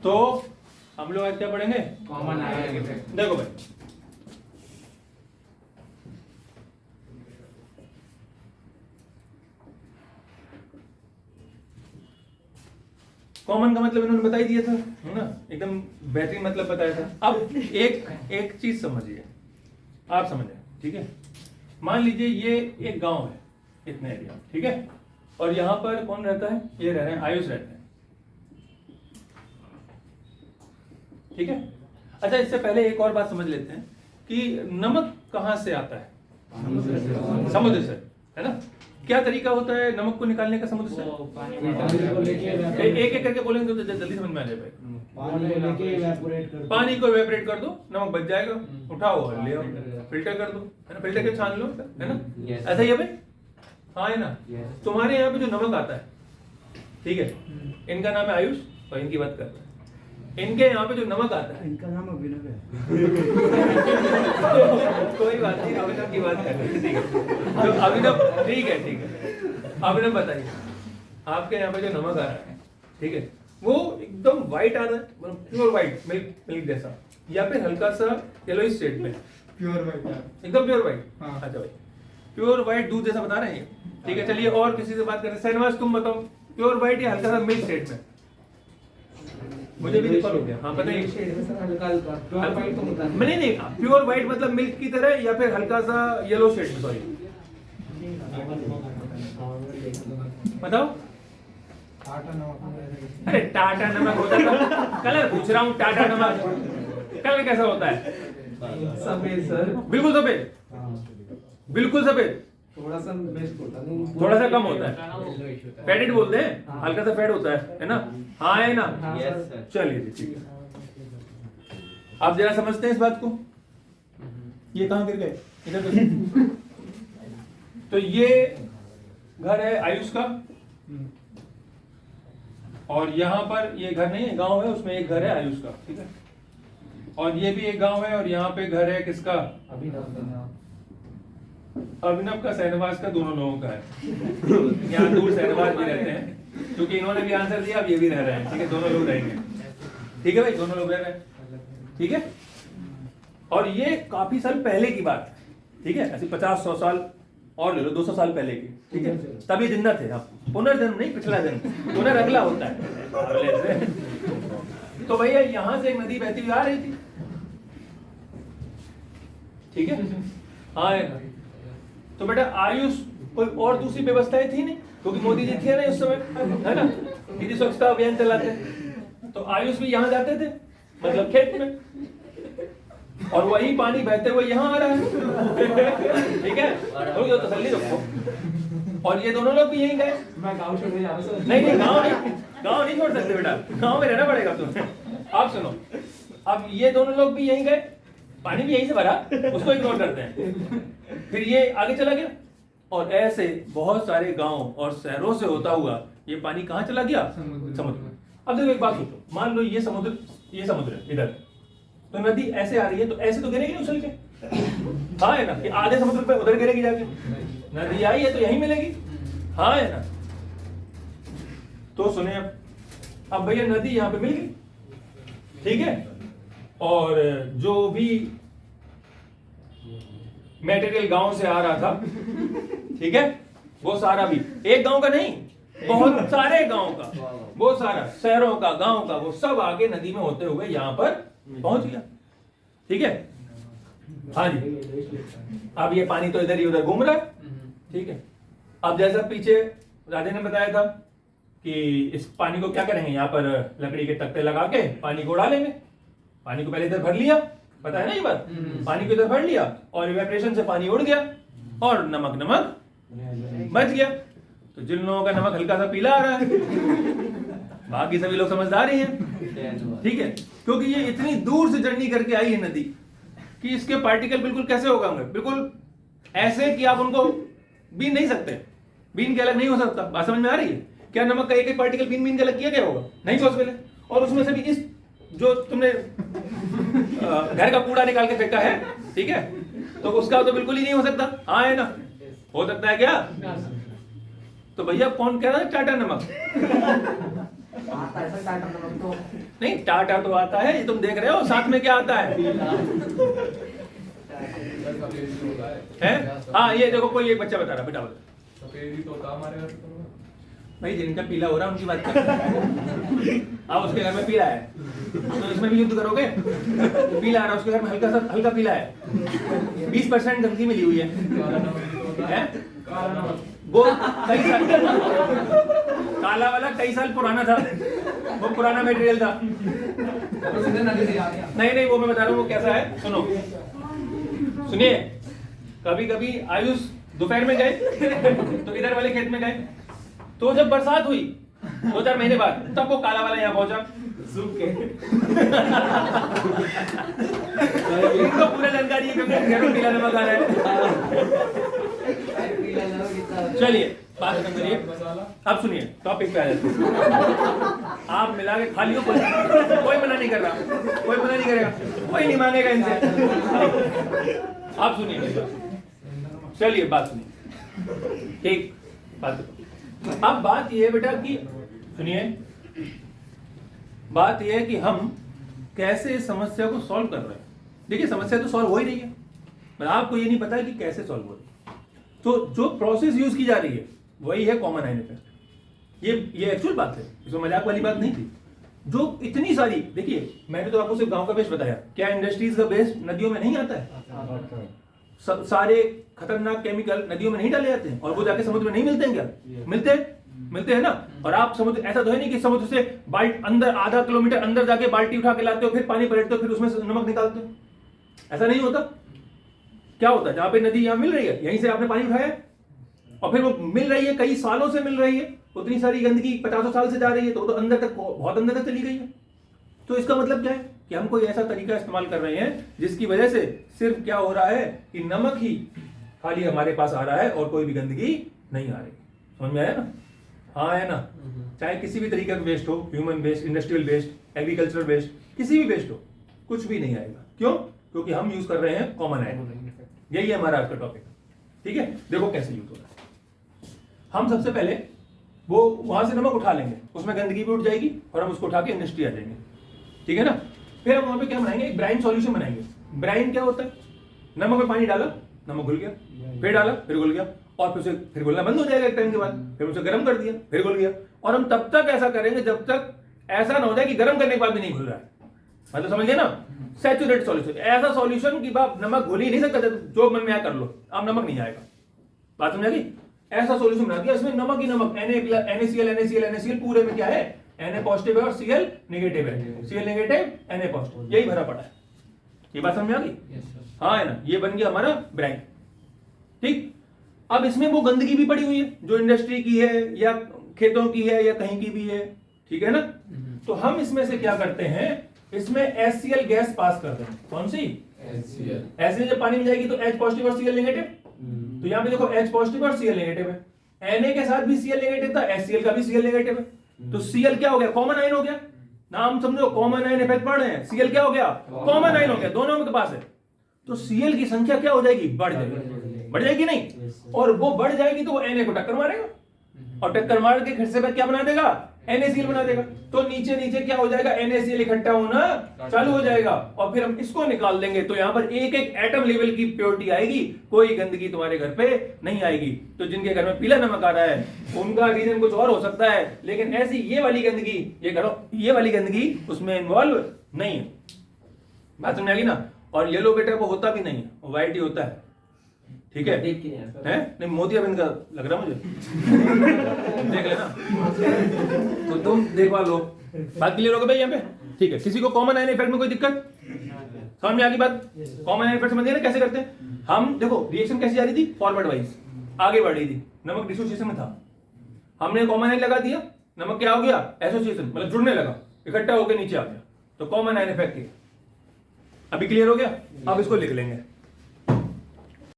तो हम लोग आज क्या पढ़ेंगे? कॉमन आएगा। देखो भाई, कॉमन का मतलब इन्होंने बता ही दिया था, है ना, एकदम बेहतरीन मतलब बताया था। अब एक चीज समझिए, आप समझे, ठीक है। मान लीजिए ये एक गांव है, इतने एरिया, ठीक है, और यहाँ पर कौन रहता है? ये रह रहे हैं, आयुष रहते हैं, ठीक है। अच्छा, इससे पहले एक और बात समझ लेते हैं कि नमक कहाँ से आता है? समुद्र से, है ना। क्या तरीका होता है नमक को निकालने का समुद्र से? एक एक करके बोलेंगे तो जल्दी समझ में आ जाए भाई। पानी को इवेपोरेट कर दो, नमक बच जाएगा, उठाओ और ले आओ, फिल्टर कर दो, है ना, फिल्टर के छान लो, है ना। ऐसा ही है भाई, हाँ है ना। तुम्हारे यहाँ पे जो नमक आता है, ठीक है, इनका नाम है आयुष और इनकी बात कर रहे हैं। इनके यहाँ पे जो नमक आता है, इनका नाम अभिनव है। कोई बात नहीं, अभिनव की बात कर रहे हैं, ठीक है। तो अभिनव, ठीक है, ठीक है, अभिनव बताइए, आपके यहाँ पे जो नमक आ रहा है, ठीक है, वो एकदम व्हाइट आ रहा है, प्योर व्हाइट, मिल्क जैसा, या फिर हल्का सा येलोइश शेड में? प्योर व्हाइट, एकदम प्योर व्हाइट। हाँ। अच्छा भाई, प्योर व्हाइट दूध जैसा बता रहे हैं, ठीक है। चलिए और किसी से बात करें, शहनवाज तुम बताओ, प्योर व्हाइट या हल्का सा मिल्क शेड में? मुझे भी डिफर हो गया, हाँ बताइए। नहीं, प्योर व्हाइट मतलब मिल्क की तरह या फिर हल्का सा येलो शेड में? सॉरी, बताओ। अरे टाटा नमक होता है, कलर पूछ रहा हूँ, टाटा नमक कलर कैसा होता है? सफेद सर, बिल्कुल सफेद, बिल्कुल सफेद, थोड़ा सा बेस्ट होता है, थोड़ा सा कम होता है, फेडेड बोलते हैं, हल्का सा फेड होता है ना, हाँ है ना। चलिए जी, ठीक है। आप जरा समझते हैं इस बात को, ये कहाँ गिर गए? इधर देखो। तो ये घर है आयुष का, और यहाँ पर ये घर नहीं है, गांव है, उसमें एक घर है आयुष का, ठीक है। और ये भी एक गांव है, और यहाँ पे घर है किसका? अभिनव का, शहनवाज का, दोनों लोगों का है। यहाँ दूर शहनवाज भी रहते हैं, क्योंकि इन्होंने भी आंसर दिया, अब ये भी रह रहे हैं, ठीक है, दोनों लोग रहेंगे, ठीक है भाई, दोनों लोग रह रहे हैं, ठीक है। और ये काफी साल पहले की बात, ठीक है, ऐसे 50-100 साल और ले लो, 200 साल पहले की, ठीक है, तभी जिंदा थे आप। पुनर्जन्म नहीं, पिछला जन्म, पुनर्अगला होता है। तो भैया यहाँ से एक नदी बहती हुई आ रही थी, ठीक है, हाँ। तो बेटा आयुष कोई और दूसरी व्यवस्थाएं थी नहीं, क्योंकि मोदी जी थे ना उस समय, है ना, यदि स्वच्छता अभियान चलाते, तो आयुष भी यहाँ जाते थे, मतलब खेत में, और वही पानी बहते हुए यहाँ आ रहा है, ठीक है, तो तसल्ली रखो। और ये दोनों लोग भी यहीं गए। मैं गांव छोड़ के जा रहा हूं। नहीं, गाँव नहीं छोड़ सकते बेटा, गाँव में रहना पड़ेगा तुम्हें। आप सुनो, अब ये दोनों लोग भी यहीं गए, पानी भी यहीं से भरा, उसको इग्नोर करते हैं। फिर ये आगे चला गया, और ऐसे बहुत सारे गांव और शहरों से होता हुआ ये पानी कहाँ चला गया? समुद्र। अब देखो एक बात सोचो, मान लो ये समुद्र है इधर, तो नदी ऐसे आ रही है, तो ऐसे तो गिरेगी नहीं उछल के, हाँ है ना, कि आधे समुद्र पे उधर गिरेगी जाके, नदी आई है तो यहीं मिलेगी, हाँ है ना। तो सुने अब भैया नदी यहाँ पे मिल गई, ठीक है, और जो भी मटेरियल गांव से आ रहा था, ठीक है, वो सारा भी एक गांव का नहीं, बहुत सारे गांव का, वो सारा शहरों का, गांव का, वो सब आगे नदी में होते हुए यहाँ पर पहुंच गया, ठीक है, हाँ जी। अब ये पानी तो इधर ही उधर घूम रहा है, ठीक है। अब जैसा पीछे राजा ने बताया था कि इस पानी को क्या करेंगे, यहाँ पर लकड़ी के तख्ते लगा के पानी को डालेंगे। पानी को पहले इधर भर लिया, पता है ना ये बात, पानी को इधर भर लिया, और इवेपोरेशन से पानी उड़ गया, और नमक बच गया। तो जिन लोगों का नमक हल्का सा पीला आ रहा है, बाकी सभी लोग समझदार ही हैं, ठीक है, क्योंकि ये इतनी दूर से जर्नी करके आई है नदी कि इसके पार्टिकल बिल्कुल कैसे होगा, बिल्कुल ऐसे कि आप उनको बीन नहीं सकते, बीन के अलग नहीं हो सकता। बात समझ में आ रही है? क्या नमक का एक एक पार्टिकल बीन के अलग किया गया होगा? नहीं पॉसिबल है। और उसमें से भी इस जो तुमने घर का कूड़ा निकाल के फेंका है, ठीक है, तो उसका तो बिल्कुल ही नहीं हो सकता, हाँ है ना, हो सकता है क्या? तो भैया कौन कह रहा है टाटा नमक? आता है सर टाटा नमक तो नहीं, टाटा तो आता है, ये तुम देख रहे हो साथ में क्या आता है? हैं? हाँ, ये देखो कोई एक बच्चा बता रहा, बेटा बता। सफेदी तोता हमारे घर पे भाई जिनका पीला हो रहा है उनकी बात कर। अब उसके घर में पीला है तो इसमें भी युद्ध करोगे? पीला आ रहा है उसके घर में हल्का पीला है, 20% गंदगी मिली हुई है। काला नमक वो कई साल काला वाला कई साल पुराना था, वो पुराना मटेरियल था। तो सीधे नदी से आ गया। नहीं, वो मैं बता रहा हूँ वो कैसा है, सुनो सुनिए। कभी कभी आयुष दोपहर में गए तो इधर वाले खेत में गए, तो जब बरसात हुई 2-4 महीने बाद, तब वो काला वाला यहाँ पहुंचा सूख के। इनको पूरा जानकारी है क्योंकि घर में पीला नमक आ रहा है। चलिए बात खत्म करिए, अब सुनिए टॉपिक पे आ जाते हैं। आप मिला के खा लियो, कोई मना नहीं कर रहा, कोई मना नहीं करेगा, कोई नहीं मांगेगा इनसे। आप सुनिए मेरी बात, चलिए बात सुनिए, ठीक बात। अब बात ये है बेटा कि सुनिए, बात ये है कि हम कैसे इस समस्या को सॉल्व कर रहे हैं। देखिए समस्या तो सॉल्व हो ही रही है, पर आपको ये नहीं पता है कि कैसे सॉल्व हो रही है। तो जो प्रोसेस यूज की जा रही है वही है कॉमन आयन इफेक्ट। ये एक्चुअल बात है, इसमें मजाक वाली बात नहीं थी। जो इतनी सारी, देखिए मैंने तो आपको सिर्फ गांव का बेस्ट बताया, क्या इंडस्ट्रीज का बेस्ट नदियों में नहीं आता है? सब सारे खतरनाक केमिकल नदियों में नहीं डाले जाते हैं और वो जाके समुद्र में नहीं मिलते हैं क्या? मिलते हैं ना। और आप समुद्र, ऐसा तो है नहीं कि समुद्र से बाल्टी अंदर आधा किलोमीटर अंदर जाके बाल्टी उठा के लाते हो, फिर पानी पलटते हो, फिर उसमें से नमक निकालते हो। ऐसा नहीं होता। क्या होता है, जहां पे नदी यहाँ मिल रही है यहीं से आपने पानी उठाया और फिर वो मिल रही है, कई सालों से मिल रही है, उतनी सारी गंदगी 50 साल से जा रही है, तो वो तो अंदर तक, बहुत अंदर तक चली गई है। तो इसका मतलब क्या है कि हम कोई ऐसा तरीका इस्तेमाल कर रहे हैं जिसकी वजह से सिर्फ क्या हो रहा है कि नमक ही खाली हमारे पास आ रहा है और कोई भी गंदगी नहीं आ रही। समझ में आया ना? हाँ है ना? चाहे किसी भी तरीके का वेस्ट हो, human waste, industrial waste, agricultural waste, किसी भी वेस्ट हो, कुछ भी नहीं आएगा। क्यों? क्योंकि हम यूज कर रहे हैं कॉमन आयन। यही है हमारा आज का टॉपिक, ठीक है? देखो कैसे यूज हो रहा है। हम सबसे पहले वो वहां से नमक उठा लेंगे, उसमें गंदगी भी उठ जाएगी और हम उसको उठा के इंडस्ट्री आ जाएंगे, ठीक है ना? फिर हम वहां पे क्या बनाएंगे, एक ब्राइन सॉल्यूशन बनाएंगे। ब्राइन क्या होता है? नमक में पानी डाला, नमक घुल गया, फिर डाला, फिर घुल गया, और फिर उसे फिर घुलना बंद हो जाएगा एक टाइम के बाद, फिर उसे गर्म कर दिया, फिर घुल गया। और हम तब तक ऐसा करेंगे जब तक ऐसा ना हो जाए कि गर्म करने के बाद भी नहीं घुल रहा है। मतलब समझिए ना, सैचुरेट सॉल्यूशन, ऐसा सॉल्यूशन कि बाप नमक घुल ही नहीं सकता, जो मन में आया कर लो, अब नमक नहीं आएगा। बात समझ गई? ऐसा सॉल्यूशन बना दिया, इसमें नमक ही नमक, NaCl पूरे में क्या है, Na पॉजिटिव है और Cl नेगेटिव है, Cl नेगेटिव Na पॉजिटिव, यही भरा पड़ा है। ये बात समझ में आ गई? हाँ है ना? ये बन गया हमारा ब्राइन, ठीक। अब इसमें वो गंदगी भी पड़ी हुई है जो इंडस्ट्री की है या खेतों की है या कहीं की भी है, ठीक है ना? तो हम इसमें से क्या करते हैं, इसमें HCl गैस पास कर दें। कौन सी? HCl जब पानी में जाएगी तो H पॉजिटिव और Cl नेगेटिव, तो यहाँ पे देखो H पॉजिटिव और Cl नेगेटिव है। Na के साथ भी Cl नेगेटिव था, HCl का भी Cl नेगेटिव है, तो Cl क्या हो गया, कॉमन आयन हो गया। नाम समझो, कॉमन आयन इफेक्ट पढ़ रहे हैं, Cl क्या हो गया, कॉमन आयन हो गया, दोनों के पास है। तो Cl की संख्या क्या हो जाएगी, बढ़ जाएगी, बढ़ जाएगी नहीं, और वो बढ़ जाएगी तो वो Na को टक्कर मारेगा और टक्कर मार के फिर से क्या बना देगा, NaCl बना देगा। तो नीचे नीचे क्या हो जाएगा, NaCl इकट्ठा होना चालू हो जाएगा और फिर हम इसको निकाल देंगे, तो यहाँ पर एक एक एटम लेवल की प्योरिटी आएगी, कोई गंदगी तुम्हारे घर पे नहीं आएगी। तो जिनके घर में पीला नमक आ रहा है उनका रीजन कुछ और हो सकता है, लेकिन ऐसी ये वाली गंदगी, ये करो ये वाली गंदगी उसमें इन्वॉल्व नहीं है। बात समझ आ गई ना? और येलो बेटा वो होता भी नहीं है, व्हाइट ही होता है, ठीक है? हैं? नहीं मोतियाबिंद का लग रहा मुझे। देख लेना, तो तुम देखवा लो। बात क्लियर हो गई भाई यहाँ पे? ठीक है। किसी को कॉमन आयन इफेक्ट में कोई दिक्कत समझ में आ गई बात? कॉमन आयन इफेक्ट समझिए ना कैसे करते हैं हम। देखो रिएक्शन कैसी जा रही थी, फॉरवर्ड वाइज आगे बढ़ रही थी, नमक डिसोसिएशन में था, हमने कॉमन आयन लगा दिया, नमक क्या हो गया, एसोसिएशन, मतलब जुड़ने लगा, इकट्ठा होकर नीचे आ गया, तो कॉमन आयन इफेक्ट। अभी क्लियर हो गया? अब इसको लिख लेंगे।